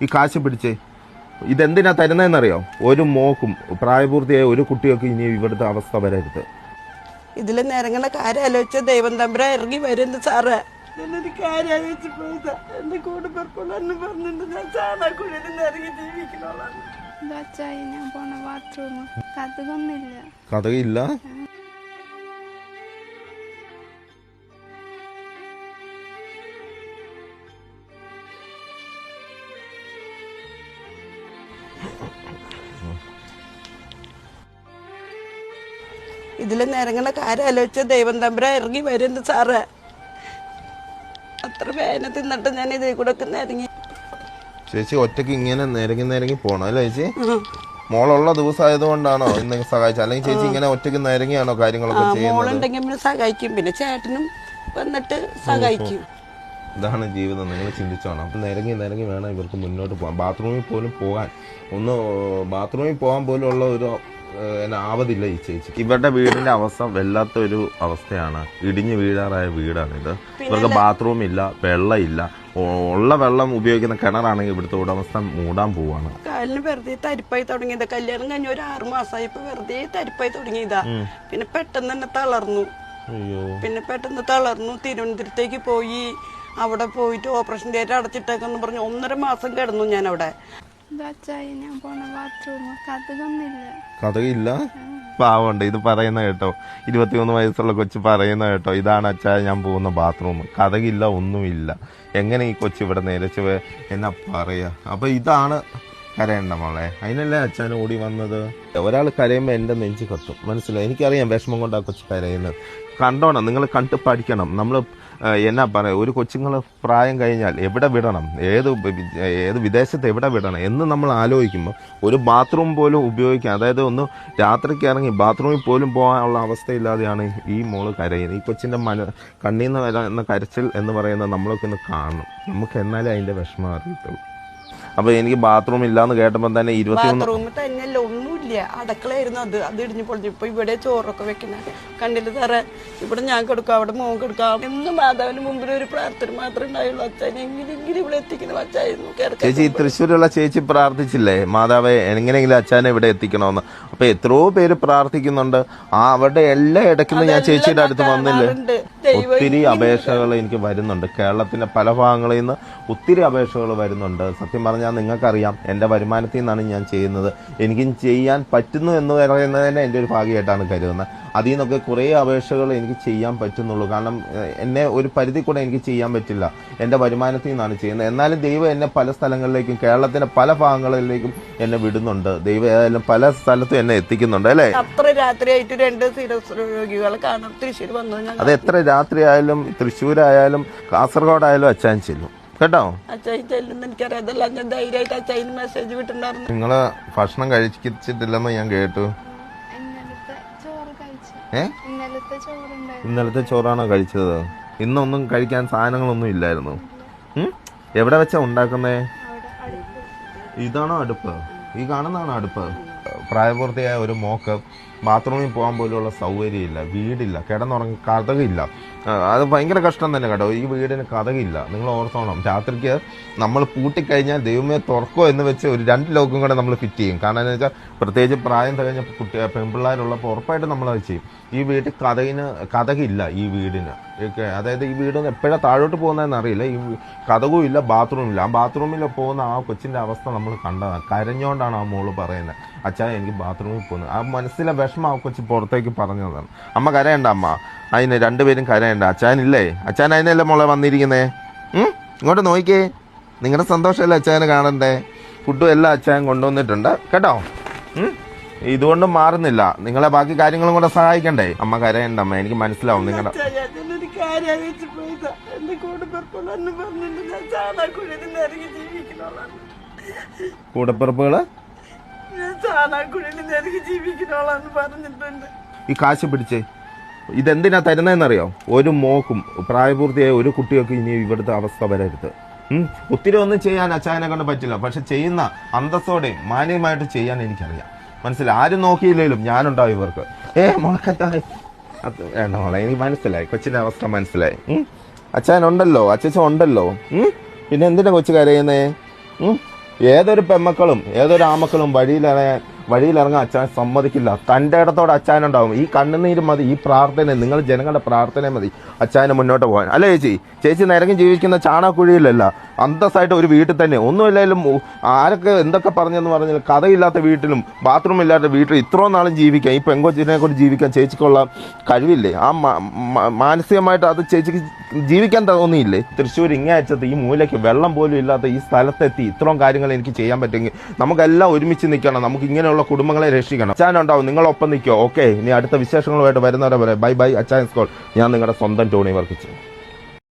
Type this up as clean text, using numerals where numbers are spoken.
ഈ കാശ് പിടിച്ചേ. ഇതെന്തിനാ തരുന്നതെന്നറിയോ? ഒരു മോക്കും പ്രായപൂർത്തിയായ ഒരു കുട്ടികൾക്ക് ഇനി ഇവിടുത്തെ അവസ്ഥ വരരുത്. ഇതിൽ നിരങ്ങണ കാര്യം ആലോചിച്ച ദൈവം തമ്പുരാ ഇറങ്ങി വരുന്നത് സാറേ. എന്നൊരു കാര്യം ആലോചിച്ച് പോയതാ. എന്റെ കൂടെ പെർപ്പൊന്നും പറഞ്ഞിട്ട് ഞാൻ ചാണാക്കുഴിയിൽ നിറങ്ങി ജീവിക്കണോളാണ്. ഞാൻ പോണ ബാത്റൂം കഥകൊന്നില്ല. കഥയില്ല. ഇതിൽ നിരങ്ങണ കാര്യം ആലോചിച്ച ദൈവം തമ്പുരാ ഇറങ്ങി വരുന്നത് സാറേ. അത്ര വേദന തിന്നിട്ട് ഞാൻ ഇതിൽ കൂടെ ഒക്കെ നിരങ്ങി. ചേച്ചി ഒറ്റയ്ക്ക് ഇങ്ങനെ നിരങ്ങി പോണം അല്ലേ ചേച്ചി? മോളുള്ള ദിവസമായതുകൊണ്ടാണോ ഇന്ന് സഹായിച്ചത്? അല്ലെങ്കിൽ ചേച്ചി ഇങ്ങനെ ഒറ്റയ്ക്ക് നിരങ്ങിയാണോ കാര്യങ്ങളൊക്കെ ചെയ്യുന്നത്? മോളുണ്ടെങ്കിൽ പിന്നെ സഹായിക്കും, പിന്നെ ചേട്ടനും വന്നിട്ട് സഹായിക്കും. ഇതാണ് ജീവിതം. നിങ്ങൾ ചിന്തിച്ചോണം. അപ്പം നിരങ്ങി വേണം ഇവർക്ക് മുന്നോട്ട് പോകാൻ. ബാത്റൂമിൽ പോലും പോകാൻ ബാത്റൂമിൽ പോകാൻ പോലും ഉള്ള ഒരു ആവതില്ല ഈ ചേച്ചി. ഇവരുടെ വീടിന്റെ അവസ്ഥ വല്ലാത്തൊരു അവസ്ഥയാണ്. ഇടിഞ്ഞു വീഴാറായ വീടാണിത്. ഇവർക്ക് ബാത്റൂം ഇല്ല, വെള്ളമില്ല. ഉള്ള വെള്ളം ഉപയോഗിക്കുന്ന കിണറാണെങ്കിൽ ഇവിടുത്തെ ഉടമസ്ഥൻ മൂടാൻ പോവാണ്. കാലിന് വെറുതെ തരിപ്പായി തുടങ്ങിയത്. കല്യാണം കഴിഞ്ഞ ഒരു 6 മാസമായി ഇപ്പൊ വെറുതെ തരിപ്പായി തുടങ്ങിയതാ. പിന്നെ പെട്ടെന്ന് തന്നെ തളർന്നു. തിരുവനന്തപുരത്തേക്ക് പോയി. അവിടെ പോയിട്ട് ഓപ്പറേഷൻ തിയേറ്റർ അടച്ചിട്ടേക്കെന്ന് പറഞ്ഞു 1.5 മാസം കിടന്നു ഞാൻ അവിടെ. ഞാൻ പോണ ബാത്റൂം കഥകൊന്നില്ല. കഥയില്ല. പാവമുണ്ട് ഇത് പറയുന്ന കേട്ടോ. 21 വയസ്സുള്ള കൊച്ചു പറയുന്ന കേട്ടോ, ഇതാണ് അച്ഛാ ഞാൻ പോകുന്ന ബാത്റൂം. കഥകില്ല, ഒന്നുമില്ല. എങ്ങനെ ഈ കൊച്ചു ഇവിടെ നേരച്ച് എന്നാ പറയാ? അപ്പൊ ഇതാണ് കരയണ്ട മോളെ. അതിനല്ലേ അച്ഛൻ ഓടി വന്നത്. ഒരാൾ കരയുമ്പോൾ എൻ്റെ നെഞ്ച് കത്തും. മനസ്സിലായി? എനിക്കറിയാം വിഷമം കൊണ്ട് ആ കൊച്ചു കരയുന്നത്. കണ്ടോണം, നിങ്ങൾ കണ്ട് പഠിക്കണം. നമ്മൾ എന്നാ പറയാ, ഒരു കൊച്ചുങ്ങൾ പ്രായം കഴിഞ്ഞാൽ എവിടെ വിടണം, ഏത് വിദേശത്ത് എവിടെ വിടണം എന്ന് നമ്മൾ ആലോചിക്കുമ്പോൾ ഒരു ബാത്റൂം പോലും ഉപയോഗിക്കാൻ, അതായത് ഒന്ന് രാത്രിക്ക് ഇറങ്ങി ബാത്റൂമിൽ പോലും പോകാനുള്ള അവസ്ഥയില്ലാതെയാണ് ഈ മോള് കരയുന്നത്. ഈ കൊച്ചിൻ്റെ കണ്ണീന്ന് വരുന്ന കരച്ചിൽ എന്ന് പറയുന്നത് നമ്മളൊക്കെ ഒന്ന് കാണണം. നമുക്ക് എന്നാലേ അതിൻ്റെ വിഷമം അറിയത്തുള്ളൂ. അപ്പൊ എനിക്ക് ബാത്റൂം ഇല്ലാന്ന് കേട്ടപ്പോ തന്നെ 21 ബാത്റൂമിൽ തന്നെയല്ല, ഒന്നുമില്ല. അടക്കളയായിരുന്നു അത് ഇടിഞ്ഞു പൊളിഞ്ഞു. ഇപ്പൊ ഇവിടെ ചോറൊക്കെ വെക്കണ കണ്ടില്ല സാറേ. ഇവിടെ ഞാൻ കൊടുക്കാം, അവിടെ മോൻ കൊടുക്കാം. എന്നും മാതാവിന് മുമ്പിൽ ഒരു പ്രാർത്ഥന മാത്രമേ ഉണ്ടായുള്ളൂ. അച്ഛൻ എങ്ങനെയെങ്കിലും ഇവിടെ എത്തിക്കണം അച്ഛായിരുന്നു. ചേച്ചി തൃശ്ശൂരുള്ള ചേച്ചി പ്രാർത്ഥിച്ചില്ലേ മാതാവെ എങ്ങനെയെങ്കിലും അച്ഛനെ ഇവിടെ എത്തിക്കണമെന്ന്? അപ്പൊ എത്രയോ പേര് പ്രാർത്ഥിക്കുന്നുണ്ട്. അവരുടെ എല്ലാ ഇടയ്ക്കും ഞാൻ ചേച്ചിയുടെ അടുത്ത് വന്നില്ലേ, ഒത്തിരി അപേക്ഷകൾ എനിക്ക് വരുന്നുണ്ട്. കേരളത്തിന്റെ പല ഭാഗങ്ങളിൽ നിന്ന് ഒത്തിരി അപേക്ഷകൾ വരുന്നുണ്ട്. സത്യം പറഞ്ഞാൽ നിങ്ങൾക്കറിയാം, എൻ്റെ വരുമാനത്തിൽ നിന്നാണ് ഞാൻ ചെയ്യുന്നത്. എനിക്കും ചെയ്യാൻ പറ്റുന്നു എന്ന് പറയുന്നത് തന്നെ എൻ്റെ ഒരു ഭാഗ്യമായിട്ടാണ് കരുതുന്നത്. അതിൽ നിന്നൊക്കെ കുറേ അപേക്ഷകൾ എനിക്ക് ചെയ്യാൻ പറ്റുന്നുള്ളൂ. കാരണം എന്നെ ഒരു പരിധി കൂടെ എനിക്ക് ചെയ്യാൻ പറ്റില്ല. എൻ്റെ വരുമാനത്തിൽ നിന്നാണ് ചെയ്യുന്നത്. എന്നാലും ദൈവം എന്നെ പല സ്ഥലങ്ങളിലേക്കും കേരളത്തിന്റെ പല ഭാഗങ്ങളിലേക്കും എന്നെ വിടുന്നുണ്ട്. ദൈവം ഏതായാലും പല സ്ഥലത്തും എന്നെ എത്തിക്കുന്നുണ്ട് അല്ലേ? അത്ര രാത്രിയായിട്ട് 2 സീരിയസ് രോഗികളെ കാണാൻ തൃശ്ശൂർ വന്നു. അത് എത്ര രാത്രിയായാലും തൃശ്ശൂരായാലും കാസർഗോഡായാലും അച്ഛൻ ചെല്ലും കേട്ടോ. അച്ഛൻ ചെല്ലുന്ന എനിക്കറിയാതല്ല. ഞാൻ ധൈര്യമായിട്ട് അച്ഛന് മെസ്സേജ് വിട്ടിട്ടുണ്ടായിരുന്നു. നിങ്ങള് ഭക്ഷണം കഴിച്ചിട്ടില്ലെന്ന് ഞാൻ കേട്ടു. ഇന്നലത്തെ ചോറാണോ കഴിച്ചത്? ഇന്നൊന്നും കഴിക്കാൻ സാധനങ്ങളൊന്നും ഇല്ലായിരുന്നു. എവിടെ വെച്ചാ ഉണ്ടാക്കുന്നേ? ഇതാണോ അടുപ്പ്? ഈ കാണുന്നതാണോ അടുപ്പ്? പ്രായപൂർത്തിയായ ഒരു മോക്ക് ബാത്റൂമിൽ പോകാൻ പോലുള്ള സൗകര്യമില്ല, വീടില്ല, കിടന്നുറങ്ങി കഥകില്ല. അത് ഭയങ്കര കഷ്ടം തന്നെ കേട്ടോ. ഈ വീടിന് കഥകില്ല. നിങ്ങൾ ഓർത്തോണം, രാത്രിക്ക് നമ്മൾ പൂട്ടിക്കഴിഞ്ഞാൽ ദൈവമേ തുറക്കോ എന്ന് വെച്ച് ഒരു 2 ലോക്കും കൂടെ നമ്മൾ ഫിറ്റ് ചെയ്യും. കാരണം എന്താ വെച്ചാൽ പ്രത്യേകിച്ച് പ്രായം തികഞ്ഞ പെൺപിള്ളേരുള്ളപ്പോൾ ഉറപ്പായിട്ട് നമ്മളത് ചെയ്യും. ഈ വീട്ടിൽ കഥകില്ല ഈ വീടിന്. അതായത് ഈ വീട് എപ്പോഴാണ് താഴോട്ട് പോകുന്നതെന്ന് അറിയില്ല. ഈ കഥകും ഇല്ല, ബാത്റൂം ഇല്ല. ആ ബാത്റൂമിൽ പോകുന്ന ആ കൊച്ചിൻ്റെ അവസ്ഥ നമ്മൾ കണ്ടതാണ്. കരഞ്ഞോണ്ടാണ് ആ മോള് പറയുന്നത്, അച്ഛാ എനിക്ക് ബാത്റൂമിൽ പോകുന്നത്. ആ മനസ്സിലെ വിഷമം ആ കൊച്ചി പുറത്തേക്ക് പറഞ്ഞതാണ്. അമ്മ കരയണ്ട, അമ്മ അതിന് 2 പേരും കരയണ്ട. അച്ഛനില്ലേ? അച്ഛൻ അതിനല്ലേ മോളെ വന്നിരിക്കുന്നേ? ഇങ്ങോട്ട് നോക്കിക്കേ. നിങ്ങളുടെ സന്തോഷമല്ലേ അച്ഛനെ കാണണ്ടേ? ഫുഡും എല്ലാം അച്ഛൻ കൊണ്ടുവന്നിട്ടുണ്ട് കേട്ടോ. ഇതുകൊണ്ടും മാറുന്നില്ല. നിങ്ങളെ ബാക്കി കാര്യങ്ങളും കൂടെ സഹായിക്കണ്ടേ? അമ്മ കരയണ്ട അമ്മ, എനിക്ക് മനസ്സിലാവും നിങ്ങളുടെ കൂടപ്പിറപ്പുകള്. ഈ കാശ് പിടിച്ചേ. ഇതെന്തിനാ തരുന്നതെന്നറിയോ? ഒരു മോക്കും പ്രായപൂർത്തിയായ ഒരു കുട്ടികൾക്ക് ഇനി ഇവിടുത്തെ അവസ്ഥ വരരുത്. ഒത്തിരി ഒന്നും ചെയ്യാൻ അച്ഛനെ കൊണ്ട് പറ്റില്ല. പക്ഷെ ചെയ്യുന്ന അന്തസ്സോടെയും മാന്യമായിട്ട് ചെയ്യാൻ എനിക്കറിയാം. മനസ്സിലായി? ആരും നോക്കിയില്ലെങ്കിലും ഞാനുണ്ടാവും ഇവർക്ക്. മുളക്കത്തായി അത് വേണ്ട മോളെ, എനിക്ക് മനസ്സിലായി. കൊച്ചിന്റെ അവസ്ഥ മനസ്സിലായി. അച്ഛനുണ്ടല്ലോ, അച്ഛൻ ഉണ്ടല്ലോ. പിന്നെ എന്തിനാ കൊച്ചു കരയുന്നേ? ഏതൊരു പെമ്മക്കളും ഏതൊരു ആമക്കളും വഴിയിലിറങ്ങാൻ അച്ഛൻ സമ്മതിക്കില്ല. തൻ്റെ ഇടത്തോടെ അച്ഛനുണ്ടാവും. ഈ കണ്ണുനീര് മതി, ഈ പ്രാർത്ഥന, നിങ്ങൾ ജനങ്ങളുടെ പ്രാർത്ഥന മതി അച്ഛനെ മുന്നോട്ട് പോകാൻ. അല്ലേ ചേച്ചി നിരങ്ങി ജീവിക്കുന്ന ചാണകക്കുഴിയിലല്ല, അന്തസ്സായിട്ട് ഒരു വീട്ടിൽ തന്നെ. ഒന്നുമില്ലെങ്കിലും ആരൊക്കെ എന്തൊക്കെ പറഞ്ഞെന്ന് പറഞ്ഞാൽ കഥയില്ലാത്ത വീട്ടിലും ബാത്റൂം ഇല്ലാത്ത വീട്ടിലും ഇത്രയും നാളും ജീവിക്കാൻ, ഈ പെങ്കൊച്ചിനെ കൊണ്ട് ജീവിക്കാൻ ചേച്ചിക്കുള്ള കഴിവില്ലേ? ആ മാനസികമായിട്ട് അത് ചേച്ചിക്ക് ജീവിക്കാൻ തോന്നിയില്ലേ? തൃശ്ശൂർ ഇങ്ങേ അറ്റത്ത് ഈ മൂലയ്ക്ക് വെള്ളം പോലും ഇല്ലാത്ത ഈ സ്ഥലത്തെത്തി ഇത്രയും കാര്യങ്ങൾ എനിക്ക് ചെയ്യാൻ പറ്റുമെങ്കിൽ നമുക്കെല്ലാം ഒരുമിച്ച് നിൽക്കണം. നമുക്ക് ഇങ്ങനെയുള്ള കുടുംബങ്ങളെ രക്ഷിക്കണം. അച്ഛനുണ്ടാവും, നിങ്ങളൊപ്പം നിൽക്കുക. ഓക്കെ, ഇനി അടുത്ത വിശേഷങ്ങളുമായിട്ട് വരുന്നവരെ ബൈ ബൈ. അച്ഛൻ സ്കോൾ. ഞാൻ നിങ്ങളുടെ സ്വന്തം ടോണി വർക്കിച്ചു.